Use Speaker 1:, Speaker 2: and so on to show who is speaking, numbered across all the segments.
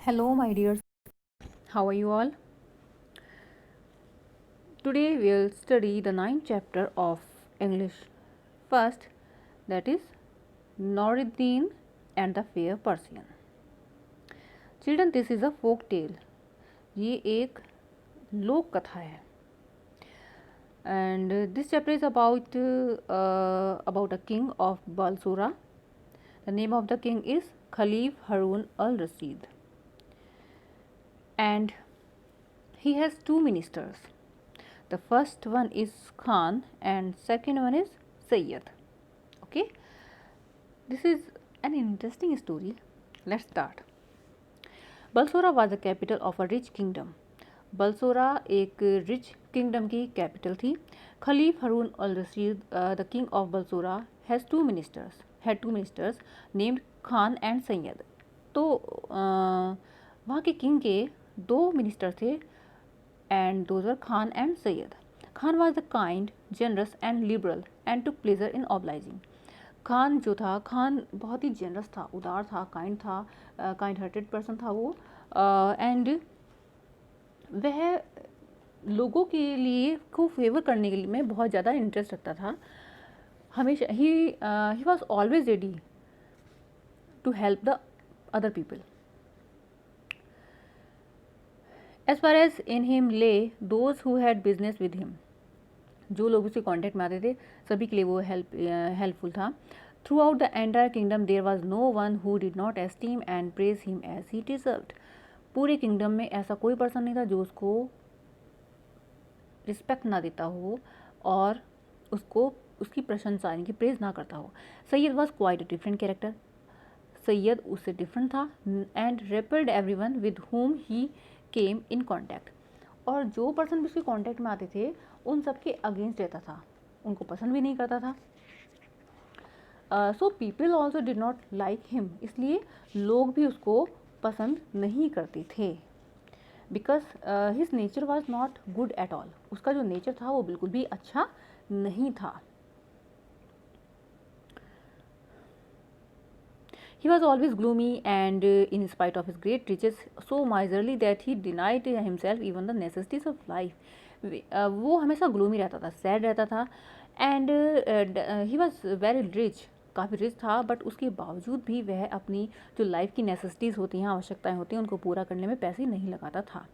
Speaker 1: Hello, my dears. How are you all? Today we'll study the ninth chapter of English. First, that is Noureddin and the Fair Persian. Children, this is a folk tale. ये एक लोक कथा है. And this chapter is about a king of Balsora. The name of the king is Khalif Harun al-Rashid. And he has two ministers. The first one is Khan and second one is Sayyid. Okay, this is an interesting story. Let's start. Balsora was the capital of a rich kingdom. Balsora एक rich kingdom की capital थी. Caliph Harun al Rashid the king of Balsora has two ministers named Khan and Saiyad. तो वहाँ के king के दो minister थे and those were Khan and Sayyid. Khan was the kind, generous and liberal and took pleasure in obliging. Khan जो था, खान बहुत ही generous था, उदार था, काइंड था, काइंड हार्टेड पर्सन था वो, एंड वह लोगों के लिए को फेवर करने के लिए में बहुत ज़्यादा इंटरेस्ट रखता था. हमेशा ही was always ready to help the other people. As far as in him lay those who had business with him, जो लोग उसके कांटेक्ट में आते थे सभी के लिए वो हेल्पफुल था. Throughout the entire kingdom there was no one who did not esteem and praise him as he deserved. पूरे किंगडम में ऐसा कोई पर्सन नहीं था जो उसको रिस्पेक्ट ना देता हो और उसको उसकी प्रशंसा यानी कि प्रेज ना करता हो. Syed was quite a different character. Syed उससे डिफरेंट था and रेपेल्ड everyone with whom he came in contact. और जो पर्सन भी उसके कॉन्टैक्ट में आते थे उन सब के अगेंस्ट रहता था, उनको पसंद भी नहीं करता था. So people also did not like him. इसलिए लोग भी उसको पसंद नहीं करते थे. Because his nature was not good at all. उसका जो नेचर था वो बिल्कुल भी अच्छा नहीं था. He was always gloomy and in spite of his great riches so miserly that he denied himself even the necessities of life. वो हमेशा gloomy रहता था, sad रहता था and he was very rich, काफ़ी रिच था, बट उसके बावजूद भी वह अपनी जो लाइफ की नेसेसिटीज़ होती हैं, आवश्यकताएं होती हैं, उनको पूरा करने में पैसे नहीं लगाता था.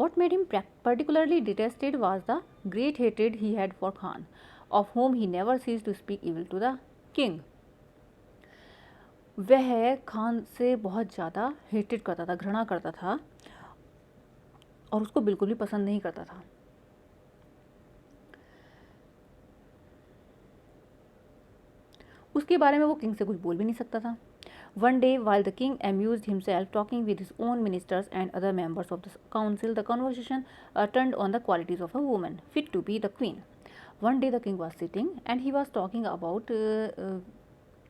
Speaker 1: What made him particularly detested was the great hatred he had for Khan, of whom he never ceased to speak evil to the king. वह खान से बहुत ज़्यादा हेटेड करता था, घृणा करता था और उसको बिल्कुल भी पसंद नहीं करता था. उसके बारे में वो किंग से कुछ बोल भी नहीं सकता था. One day, while the king amused himself talking with his own ministers and other members of the council, the conversation turned on the qualities of a woman fit to be the queen. One day, the king was sitting and he was talking about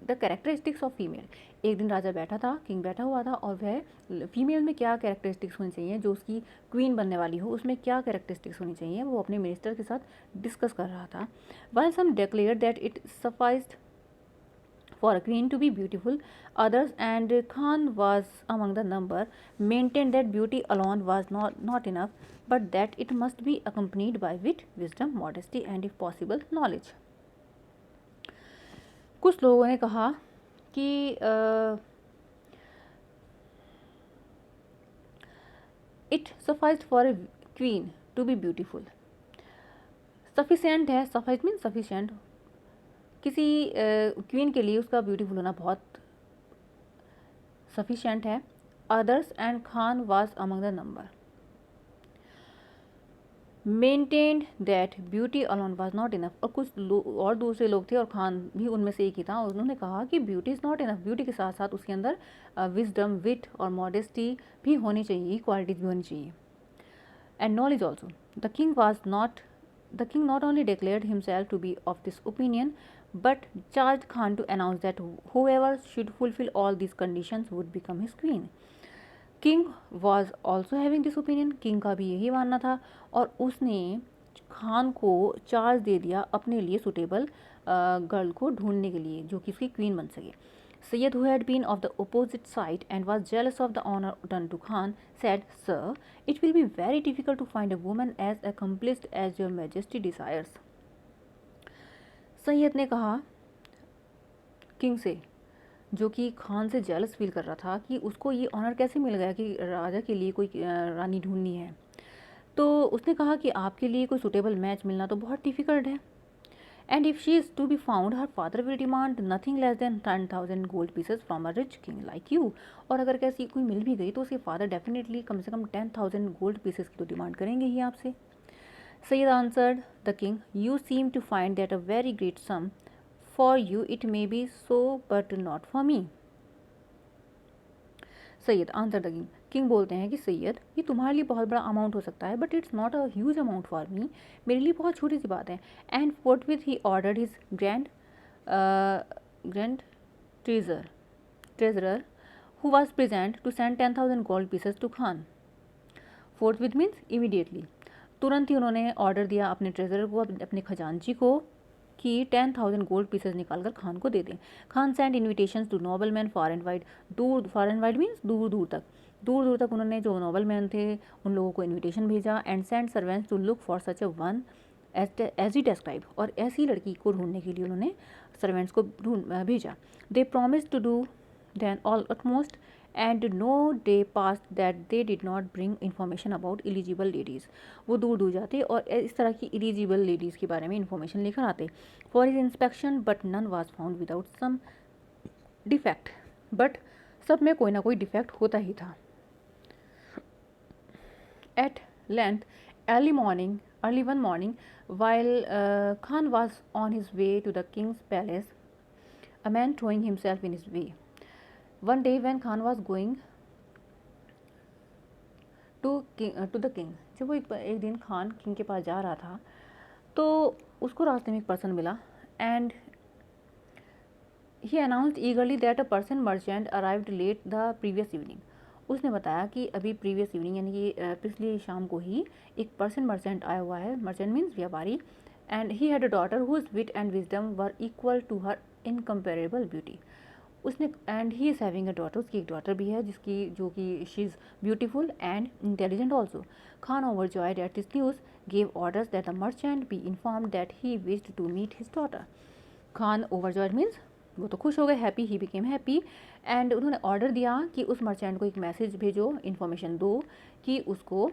Speaker 1: the characteristics of female. एक दिन राजा बैठा था, king बैठा हुआ था और वह female में क्या कैरेक्टरिस्टिक्स होनी चाहिए, जो उसकी क्वीन बनने वाली हो उसमें क्या कैरेक्टरिस्टिक्स होनी चाहिए, वो अपने मिनिस्टर के साथ डिस्कस कर रहा था. While some declare that it sufficed for a queen to be beautiful, others, and Khan was among the number, maintained that beauty alone was not enough, but that it must be accompanied by wit, wisdom, modesty, and if possible, knowledge. कुछ लोगों ने कहा कि it sufficed for a queen to be beautiful. Sufficient है, suffice mean sufficient. किसी queen के लिए उसका ब्यूटीफुल होना बहुत सफिशिएंट है. Others and Khan was among the number, maintained that beauty alone was not enough. और कुछ और दूसरे लोग थे और खान भी उनमें से एक ही था, उन्होंने कहा कि beauty is not enough. Beauty के साथ साथ उसके अंदर विजडम, विट और मॉडेस्टी भी होनी चाहिए, क्वालिटीज़ भी होनी चाहिए, and knowledge also. The king not only declared himself to be of this opinion but charged Khan to announce that whoever should fulfill all these conditions would become his queen. King was also having this opinion. King का भी यही मानना था और उसने खान को charge दे दिया अपने लिए सुटेबल गर्ल को ढूंढने के लिए जो कि उसकी क्वीन बन सके. Sayyid, who had been of the opposite side and was jealous of the honor done to Khan, said, "Sir, it will be very difficult to find a woman as accomplished as your majesty desires." Syed ने कहा king से, जो कि खान से jealous feel कर रहा था कि उसको ये ऑनर कैसे मिल गया कि राजा के लिए कोई रानी ढूंढनी है। तो उसने कहा कि आपके लिए कोई सुटेबल मैच मिलना तो बहुत डिफ़िकल्ट है। And if she is to be found her father will demand nothing less than 10,000 gold pieces from a rich king like you. और अगर कैसी कोई मिल भी गई तो उसके फादर डेफिनेटली कम से कम 10,000 गोल्ड पीसेस की तो डिमांड करेंगे ही आपसे। Syed answered the king, you seem to find that a very great sum, for you it may be so but not for me. Syed answer the king, king बोलते हैं कि सैयद, ये तुम्हारे लिए बहुत बड़ा अमाउंट हो सकता है, but it's not a huge amount for me, मेरे लिए बहुत छोटी सी बात है। And forthwith he ordered his grand treasurer who was present to send 10,000 gold pieces to Khan. Forthwith means immediately. तुरंत ही उन्होंने ऑर्डर दिया अपने ट्रेजरर को, अपने खजांची को, कि 10,000 गोल्ड पीसेस निकाल कर खान को दे दें। Khan send invitation to noble man far and wide, far and wide means दूर दूर तक उन्होंने जो नोबल मैन थे उन लोगों को इन्विटेशन भेजा। And send servants to look for such a one as he describe, और ऐसी लड़की को ढूंढने के लिए उन्होंने सर्वेंट्स को भेजा। They promise to do then all utmost, and no day passed that they did not bring information about eligible ladies. वो दूर दूर जाते और इस तरह की eligible ladies के बारे में information लेकर आते for his inspection, but none was found without some defect. but सब में कोई ना कोई defect होता ही था। At length, early one morning, while Khan was on his way to the king's palace, a man throwing himself in his way. One day when Khan was going to the king, जब वो एक दिन Khan king के पास जा रहा था तो उसको रास्ते में एक पर्सन मिला। And he announced ईगरली that a person merchant arrived let the previous evening. उसने बताया कि अभी प्रीवियस इवनिंग यानी कि पिछली शाम को ही एक पर्सन मर्चेंट आया हुआ है। मर्चेंट मीन्स व्यापारी। And he had a daughter whose wit and wisdom were equal to her incomparable beauty. उसने and he is having a daughter, उसकी एक डॉटर भी है जिसकी जो कि she is beautiful and intelligent also. Khan overjoyed at this news gave orders that the merchant be informed that he wished to meet his daughter. Khan overjoyed means वो तो खुश हो गए, happy, he became happy. And उन्होंने order दिया कि उस merchant को एक मैसेज भेजो, इन्फॉर्मेशन दो कि उसको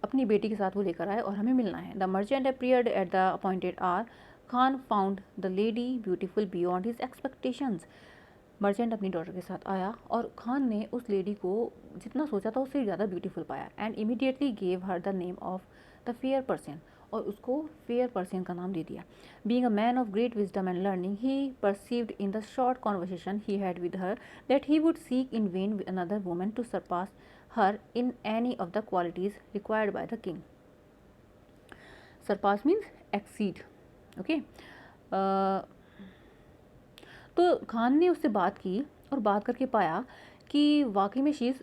Speaker 1: अपनी बेटी के साथ वो लेकर आए और हमें मिलना है। The merchant appeared at the appointed hour. Khan found the lady beautiful beyond his expectations. Merchant अपनी डॉटर के साथ आया और खान ने उस लेडी को जितना सोचा था उससे ज़्यादा ब्यूटीफुल पाया। And immediately gave her the name of the fair person, और उसको फेयर पर्सन का नाम दे दिया। Being a man of great wisdom and learning, he perceived in the short conversation he had with her that he would seek in vain another woman to surpass her in any of the qualities required by the king. Surpass means exceed. Okay, तो खान ने उससे बात की और बात करके पाया कि वाकई में she is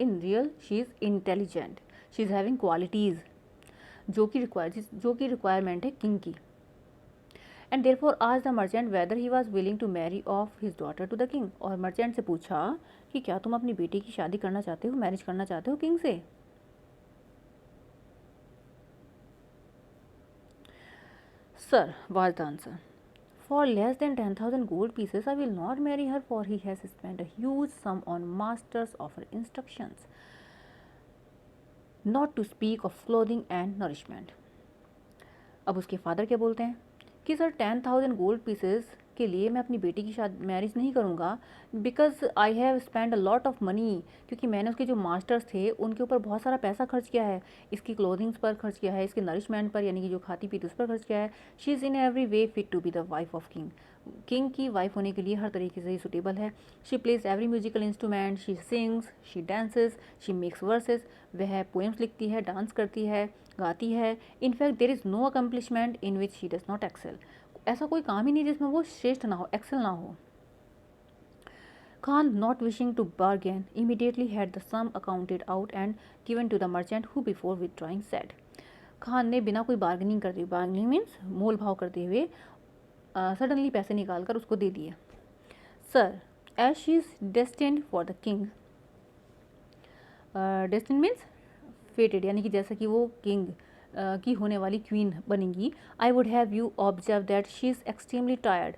Speaker 1: in real she is intelligent, she is having qualities जो कि रिक्वायरमेंट है किंग की। And therefore asked the merchant whether he was willing to marry of his daughter to the king. और मर्चेंट से पूछा कि क्या तुम अपनी बेटी की शादी करना चाहते हो, मैरिज करना चाहते हो किंग से। Sir was the answer, for less than 10,000 gold pieces I will not marry her, for he has spent a huge sum on masters of her instructions, not to speak of clothing and nourishment. अब उसके father क्या बोलते हैं कि sir 10,000 gold pieces के लिए मैं अपनी बेटी की शादी मैरिज नहीं करूँगा, because I have spend a lot of money, क्योंकि मैंने उसके जो मास्टर्स थे उनके ऊपर बहुत सारा पैसा खर्च किया है, इसकी क्लोथिंग्स पर खर्च किया है, इसके नरिशमेंट पर यानी कि जो खाती पीती उस पर खर्च किया है। She is in every way fit to be the wife of king, king की वाइफ होने के लिए हर तरीके से ही सुटेबल है। She plays every musical instrument, she sings, she dances, she makes verses, वह पोएम्स लिखती है, डांस करती है, गाती है। In fact there is no accomplishment in which she does not excel, ऐसा कोई काम ही नहीं जिसमें वो श्रेष्ठ ना हो, एक्सेल ना हो। Khan, not wishing to bargain, immediately had the sum accounted out and given to the merchant, who before withdrawing said. Khan ने बिना कोई बार्गेनिंग करते हुए, बार्गेनिंग मीन्स मोल भाव करते हुए, सडनली पैसे निकाल कर उसको दे दिए. Sir, as she is destined for the king, destine means fated, यानी कि जैसा कि वो किंग की होने वाली क्वीन बनेंगी. I would have you observe that she is extremely tired.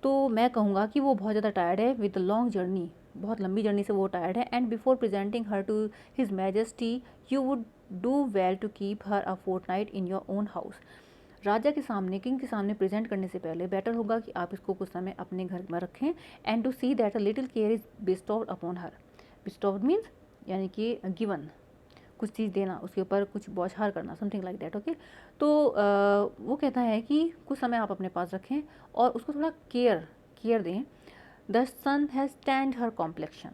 Speaker 1: तो मैं कहूँगा कि वो बहुत ज़्यादा टायर्ड है विद लॉन्ग जर्नी, बहुत लंबी जर्नी से वो टायर्ड है. And before presenting her to his majesty you would do well to keep her a fortnight in your own house. राजा के सामने, किंग के सामने प्रेजेंट करने से पहले बेटर होगा कि आप इसको कुछ समय अपने घर में रखें. And to see that a little care is bestowed upon her. Bestowed means यानी कि गिवन, कुछ चीज़ देना, उसके ऊपर कुछ बौछार करना, समथिंग लाइक दैट. ओके, तो वो कहता है कि कुछ समय आप अपने पास रखें और उसको थोड़ा केयर दें. The sun has tanned her complexion.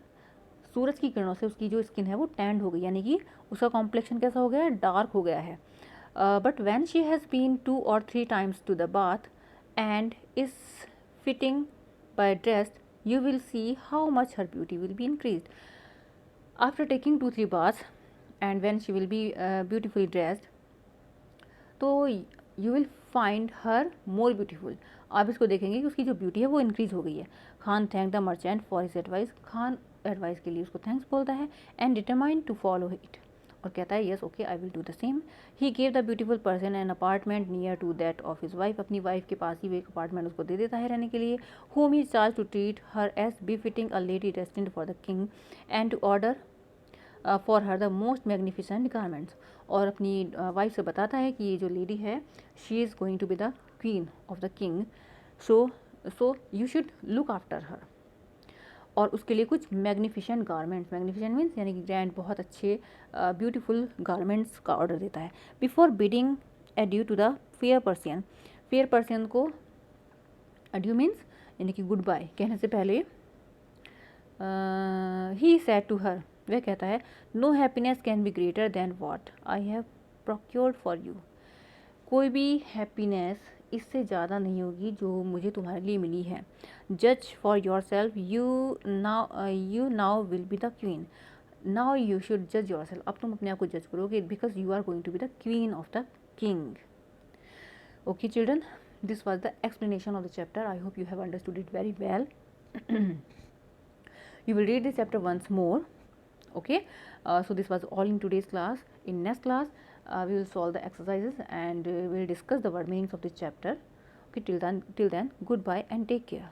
Speaker 1: सूरज की किरणों से उसकी जो स्किन है वो टैंड हो गई, यानी कि उसका कॉम्प्लेक्शन कैसा हो गया है, डार्क हो गया है. But when she has been 2 or 3 times to the bath and is fitting by dressed you will see how much her beauty will be increased. After taking 2-3 baths and when she will be beautifully dressed, तो you will find her more beautiful. आप इसको देखेंगे कि उसकी जो beauty है वो increase हो गई है. Khan thank the merchant for his advice. Khan advice के लिए उसको थैंक्स बोलता है. And determined to follow it, और कहता है yes okay I will do the same. He gave the beautiful person an apartment near to that of his wife. अपनी wife के पास ही वो एक अपार्टमेंट उसको दे देता है रहने के लिए. Home he charge to treat her as befitting a lady destined for the king and to order for her the most magnificent garments. और अपनी वाइफ से बताता है कि ये जो लेडी है she is going to be the queen of the king, so you should look after her. और उसके लिए कुछ मैग्निफिसेंट गारमेंट्स, मैग्निफिसेंट मीन्स यानी कि ग्रैंड, बहुत अच्छे ब्यूटीफुल गारमेंट्स का ऑर्डर देता है. Before bidding adieu to the fair Persian. Fair Persian को एड्यू मीन्स यानी कि गुड बाय कहने से पहले ही सेड टू हर, वह कहता है no happiness can be greater than what I have procured for you. कोई भी हैप्पीनेस इससे ज़्यादा नहीं होगी जो मुझे तुम्हारे लिए मिली है. जज for your self, you now will be the queen. Now you should जज योर सेल्फ. अब तुम अपने आप को जज करोगे because you are going to be the queen of the king. Okay children, this was the explanation of the chapter. I hope you have understood it very well. You will read this chapter once more. Okay, so this was all in today's class. In next class we will solve the exercises and we will discuss the word meanings of this chapter. Okay, till then goodbye and take care.